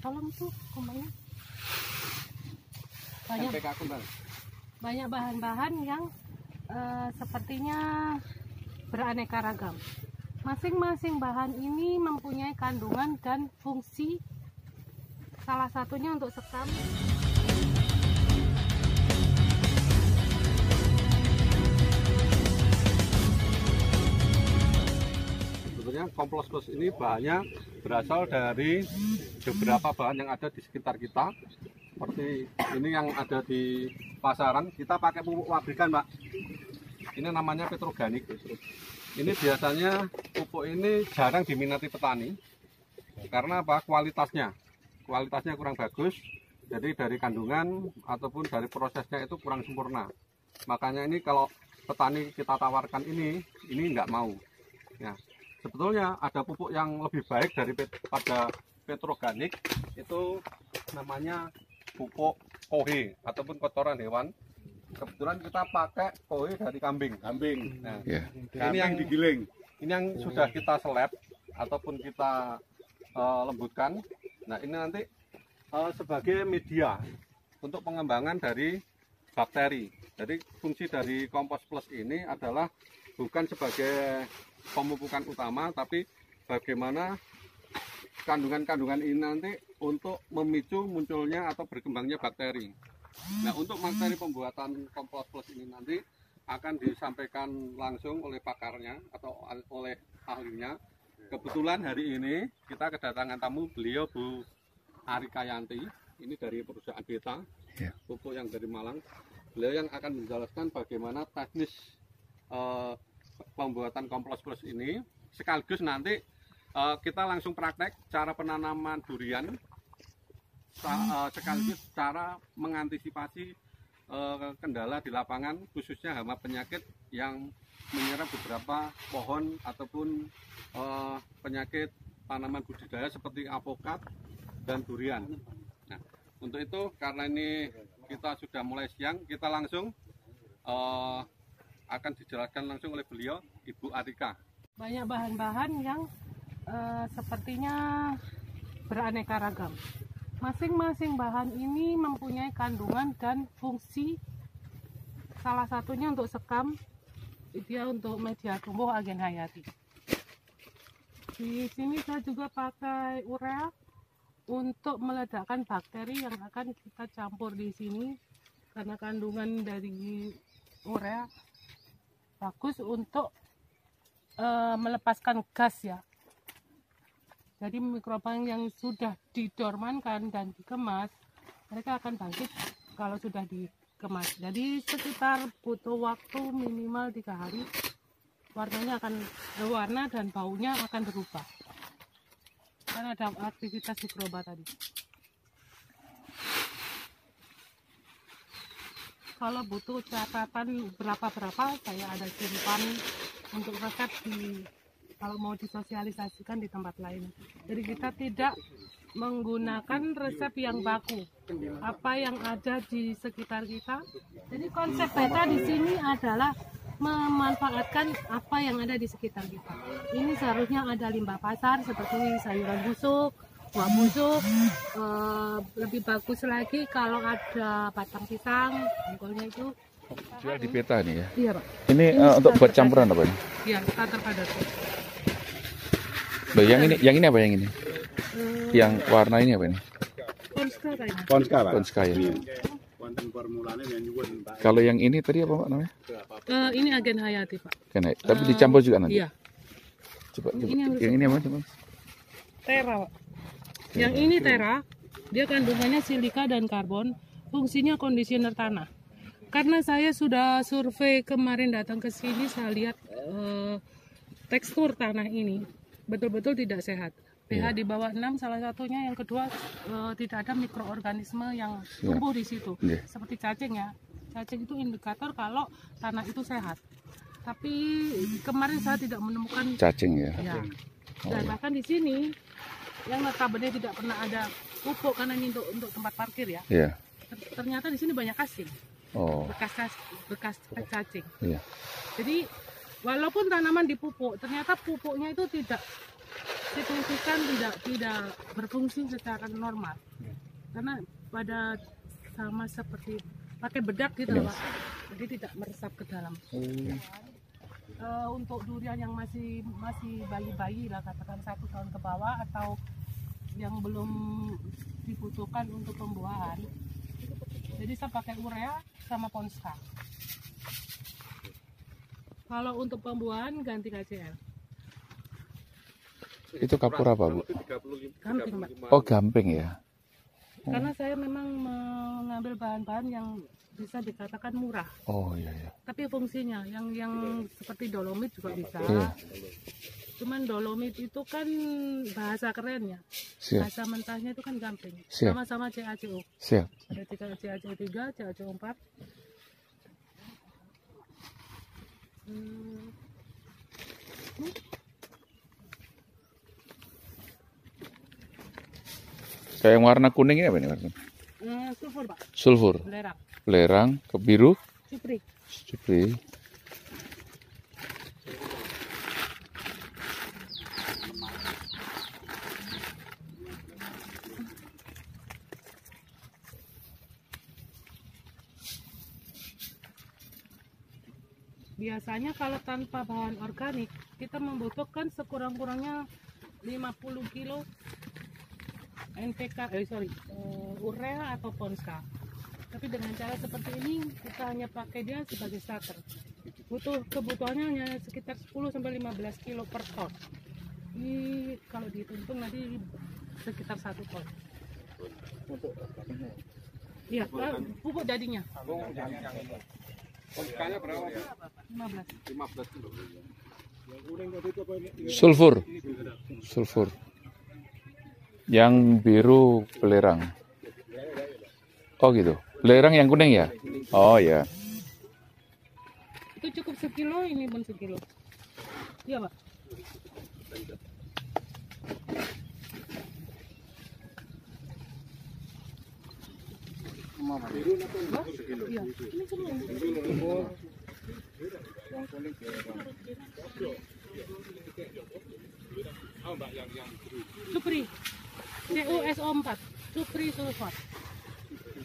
Tolong tuh kumbangnya. Banyak bahan-bahan yang sepertinya beraneka ragam. Masing-masing bahan ini mempunyai kandungan dan fungsi. Salah satunya untuk sekam. Sebetulnya kompos plus ini bahannya berasal dari beberapa bahan yang ada di sekitar kita. Seperti ini yang ada di pasaran, kita pakai pupuk pabrikan, Pak. Ini namanya petroganik. Ini biasanya pupuk ini jarang diminati petani. Karena apa? Kualitasnya kurang bagus. Jadi dari kandungan ataupun dari prosesnya itu kurang sempurna. Makanya ini kalau petani kita tawarkan ini nggak mau. Ya. Sebetulnya ada pupuk yang lebih baik daripada petroganik, itu namanya pupuk kohe ataupun kotoran hewan. Kebetulan kita pakai kohe dari kambing. Nah, ini yang digiling, ini yang sudah kita seleb ataupun kita lembutkan. Nah, ini nanti sebagai media untuk pengembangan dari bakteri. Jadi fungsi dari kompos plus ini adalah bukan sebagai pemupukan utama, tapi bagaimana kandungan-kandungan ini nanti untuk memicu munculnya atau berkembangnya bakteri. Nah, untuk materi pembuatan kompos plus ini nanti akan disampaikan langsung oleh pakarnya atau oleh ahlinya. Kebetulan hari ini kita kedatangan tamu, beliau Bu Arika Yanti, ini dari perusahaan Beta, pupuk yang dari Malang. Beliau yang akan menjelaskan bagaimana teknis pembuatan kompos plus ini, sekaligus nanti kita langsung praktek cara penanaman durian, sekaligus cara mengantisipasi kendala di lapangan, khususnya hama penyakit yang menyerang beberapa pohon ataupun penyakit tanaman budidaya seperti alpukat dan durian. Nah, untuk itu karena ini kita sudah mulai siang, kita langsung akan dijelaskan langsung oleh beliau, Ibu Arika. Banyak bahan-bahan yang sepertinya beraneka ragam. Masing-masing bahan ini mempunyai kandungan dan fungsi. Salah satunya untuk sekam, dia untuk media tumbuh agen hayati. Di sini saya juga pakai urea untuk meledakkan bakteri yang akan kita campur di sini, karena kandungan dari urea bagus untuk melepaskan gas ya. Jadi mikroba yang sudah didormankan dan dikemas, mereka akan bangkit kalau sudah dikemas. Jadi sekitar butuh waktu minimal 3 hari, warnanya akan berwarna dan baunya akan berubah karena ada aktivitas mikroba tadi. Kalau butuh catatan berapa saya ada simpan untuk resep kalau mau disosialisasikan di tempat lain. Jadi kita tidak menggunakan resep yang baku, apa yang ada di sekitar kita. Jadi konsep Beta di sini adalah memanfaatkan apa yang ada di sekitar kita. Ini seharusnya ada limbah pasar seperti sayuran busuk, buah busuk. Lebih bagus lagi kalau ada batang pisang, jengkolnya itu. Jual di Beta nih ya? Iya, Pak. Ini untuk buat campuran apa ini? Iya, starter padat. Loh, yang ini apa yang ini? Yang warna ini apa ini? Konska kayaknya. Konska, Pak. Konska ya. Kalau yang ini tadi apa Pak namanya? Ini agen hayati, Pak. Kan, tapi dicampur juga nanti. Iya. Coba. Yang ini apa coba? Tera, Pak. Yang ini Tera, dia kandungannya silika dan karbon, fungsinya kondisioner tanah. Karena saya sudah survei kemarin datang ke sini, saya lihat tekstur tanah ini betul-betul tidak sehat. pH di bawah 6 salah satunya, yang kedua tidak ada mikroorganisme yang tumbuh di situ. Seperti cacing ya. Cacing itu indikator kalau tanah itu sehat. Tapi kemarin saya tidak menemukan cacing ya. Dan bahkan di sini yang notabene tidak pernah ada pupuk karena ini untuk tempat parkir ya. Ternyata di sini banyak kasing. Bekas cacing. Jadi walaupun tanaman dipupuk, ternyata pupuknya itu tidak signifikan tidak berfungsi secara normal karena pada sama seperti pakai bedak gitu loh, Pak. Jadi tidak meresap ke dalam. Untuk durian yang masih bayi-bayi lah, katakan 1 tahun ke bawah atau yang belum dibutuhkan untuk pembuahan, jadi saya pakai urea sama Ponska. Kalau untuk pembuahan ganti KCL. Itu kapur apa, Bu? Gamping, Pak. Oh, gamping ya. Karena saya memang mengambil bahan-bahan yang bisa dikatakan murah. Oh iya ya. Tapi fungsinya yang seperti dolomit juga bisa. Iya. Cuman dolomit itu kan bahasa kerennya. Siap. Bahasa mentahnya itu kan gamping. Siap. Sama-sama CaCO. Siap. Ada CaCO 3, CaCO 4. Kayak yang warna kuning ini apa nih warna? Sulfur, Pak. Sulfur. Belerang. Belerang, ke biru, Supri. supri. Biasanya kalau tanpa bahan organik, kita membutuhkan sekurang-kurangnya 50 kilo urea atau Ponska. Tapi dengan cara seperti ini, kita hanya pakai dia sebagai starter. Kebutuhannya hanya sekitar 10-15 kilo per ton. Ini kalau dihitung nanti sekitar 1 ton. Iya, pupuk jadinya. Ponskanya berapa, Bu? 15. 15 kilo. Sulfur. Sulfur. Yang biru belerang. Oh gitu. Belerang yang kuning ya? Oh ya. Itu cukup sekilo, ini pun sekilo. Iya, Pak. Iya. Ini semua. Supri. CuSO4. Supri sulfat.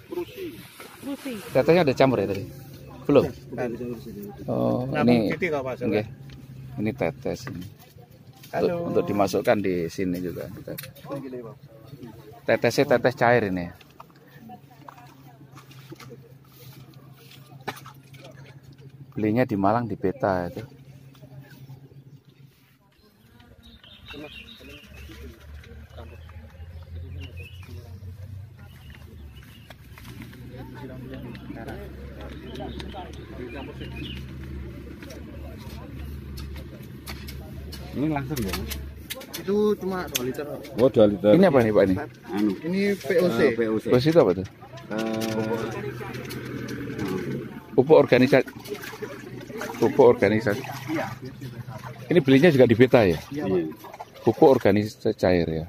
Prusi. Tetesnya ada campur ya tadi? Belum? Oh, ini oke. Ini tetes ini. Untuk dimasukkan di sini juga. Tetesnya tetes cair ini. Belinya di Malang di Beta itu. Ini langsung ya? Itu cuma 2 liter. Oh, 2 liter. Ini apa nih Pak ini? Ini POC. Terus itu apa tuh? Pupuk organisasi. Pupuk organisasi. Ini belinya juga di Beta ya? Iya, Pupuk organisasi cair ya.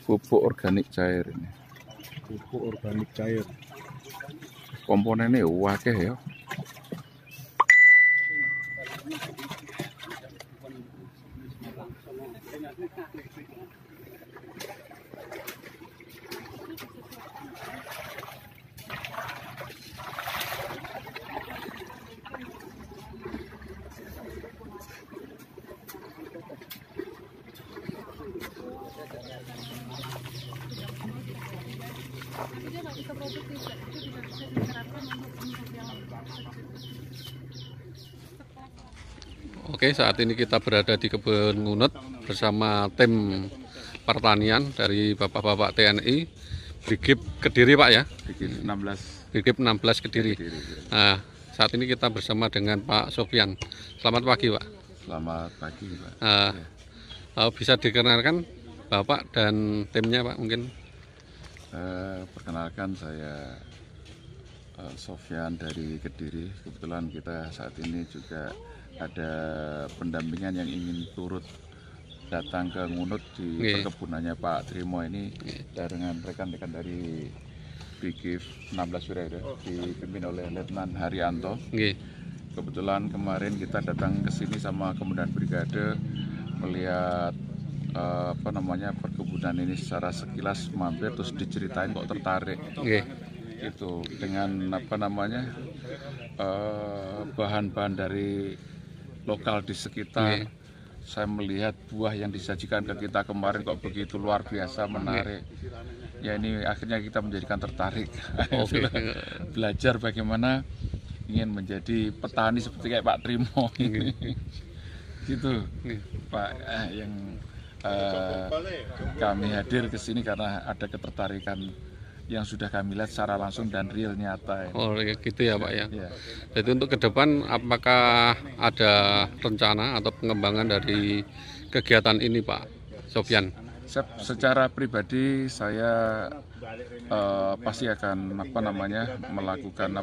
Pupuk organik cair ini. pupuk organik cair. Komponennya wakeh ya. Oke, saat ini kita berada di Kebun Ngunut bersama tim pertanian dari Bapak-Bapak TNI Brigif Kediri, Pak ya? Bikin 16. Brigif 16 Kediri. Nah, saat ini kita bersama dengan Pak Sofyan. Selamat pagi, Pak. Selamat pagi, Pak. Bisa dikenalkan Bapak dan timnya, Pak, mungkin? Perkenalkan saya Sofyan dari Kediri. Kebetulan kita saat ini juga ada pendampingan yang ingin turut datang ke Ngunut di perkebunannya Pak Trimo ini dengan rekan-rekan dari Brigif 16 Wirada dipimpin oleh Letnan Haryanto. kebetulan kemarin kita datang ke sini sama Komandan Brigade melihat perkebunan ini secara sekilas mampir, terus diceritain kok tertarik. Gitu dengan bahan-bahan dari lokal di sekitar. Saya melihat buah yang disajikan ke kita kemarin kok begitu luar biasa menarik. Ya ini akhirnya kita menjadikan tertarik. Belajar bagaimana ingin menjadi petani seperti kayak Pak Trimo ini. Gitu Pak, yang kami hadir ke sini karena ada ketertarikan yang sudah kami lihat secara langsung dan real nyata. Oh ya, gitu ya Pak ya. Jadi untuk ke depan apakah ada rencana atau pengembangan dari kegiatan ini Pak Sofyan? Secara pribadi saya pasti akan melakukan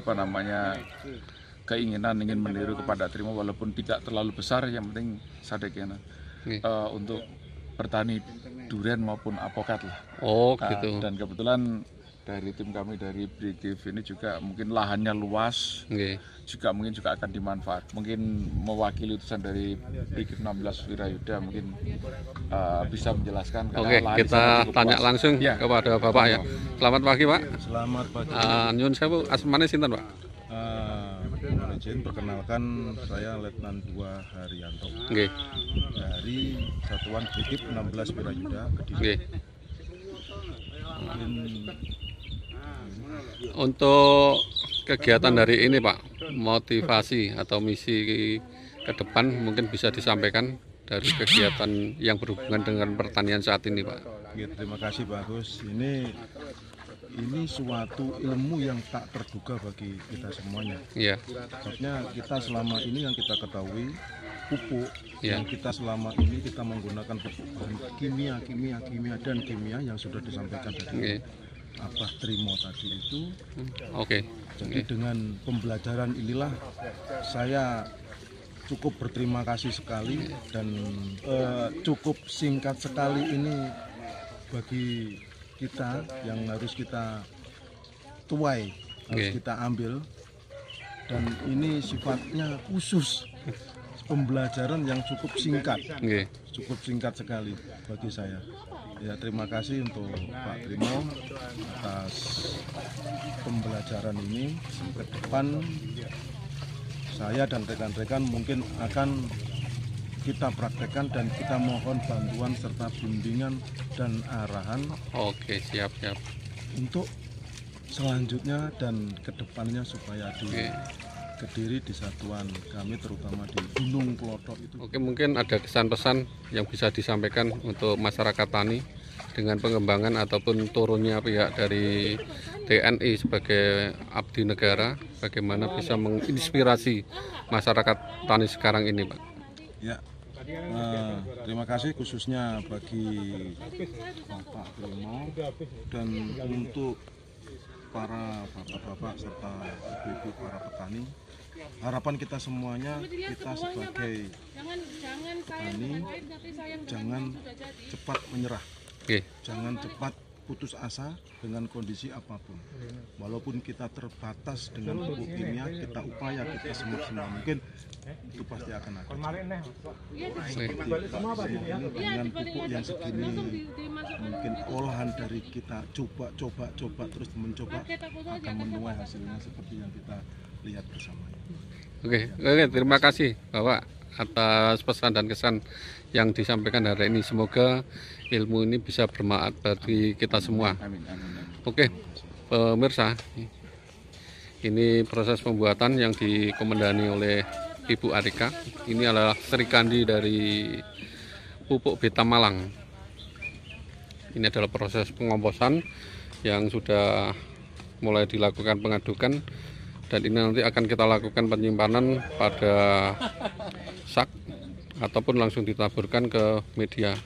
keinginan ingin meniru kepada Trimo walaupun tidak terlalu besar, yang penting sadekena untuk bertani durian maupun apokat lah. Oh gitu. Dan kebetulan dari tim kami dari Brigif ini juga mungkin lahannya luas, juga akan dimanfaat. Mungkin mewakili utusan dari Brigif 16 Wirayuda mungkin bisa menjelaskan. Oke, kita tanya luas. langsung kepada Bapak ya. Selamat pagi Pak. Selamat pagi. Nyun sewu, asmane sinten Pak? Izin perkenalkan, saya Letnan 2 Haryanto dari Satuan Brigif 16 Wirayuda Kediri. Untuk kegiatan dari ini Pak, motivasi atau misi ke depan mungkin bisa disampaikan dari kegiatan yang berhubungan dengan pertanian saat ini Pak. Terima kasih Pak Agus. Ini suatu ilmu yang tak terduga bagi kita semuanya. Sebabnya kita selama ini yang kita ketahui pupuk yang kita selama ini kita menggunakan pupuk kimia yang sudah disampaikan dari Abah Trimo tadi itu. Jadi dengan pembelajaran inilah saya cukup berterima kasih sekali dan cukup singkat sekali ini bagi kita yang harus kita tuai, harus kita ambil, dan ini sifatnya khusus, pembelajaran yang cukup singkat sekali bagi saya. Ya, terima kasih untuk Pak Trimo atas pembelajaran ini. Ke depan saya dan rekan-rekan mungkin akan kita praktekkan dan kita mohon bantuan serta bimbingan dan arahan. Oke, siap. Untuk selanjutnya dan kedepannya supaya di Kediri, di satuan kami terutama di Gunung Klothok itu. Oke, mungkin ada kesan-pesan yang bisa disampaikan untuk masyarakat tani dengan pengembangan ataupun turunnya pihak dari TNI sebagai abdi negara, bagaimana bisa menginspirasi masyarakat tani sekarang ini Pak? Ya, terima kasih khususnya bagi Bapak Trimo dan untuk para bapak-bapak serta ibu-ibu para petani. Harapan kita semuanya, kita sebagai petani jangan cepat menyerah, jangan cepat putus asa dengan kondisi apapun. Walaupun kita terbatas dengan pupuk kimia, kita upaya kita semaksimal mungkin, itu pasti akan ada. Dengan pupuk yang segini, mungkin olahan dari kita coba terus mencoba akan menuai hasilnya seperti yang kita lihat bersama. Oke, terima kasih Bapak atas pesan dan kesan yang disampaikan hari ini. Semoga ilmu ini bisa bermanfaat bagi kita semua. Oke, pemirsa, ini proses pembuatan yang dikomandani oleh Ibu Arika. Ini adalah Sri Kandi dari pupuk Beta Malang. Ini adalah proses pengomposan yang sudah mulai dilakukan pengadukan, dan ini nanti akan kita lakukan penyimpanan pada sak ataupun langsung ditaburkan ke media,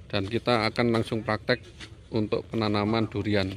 dan kita akan langsung praktek untuk penanaman durian.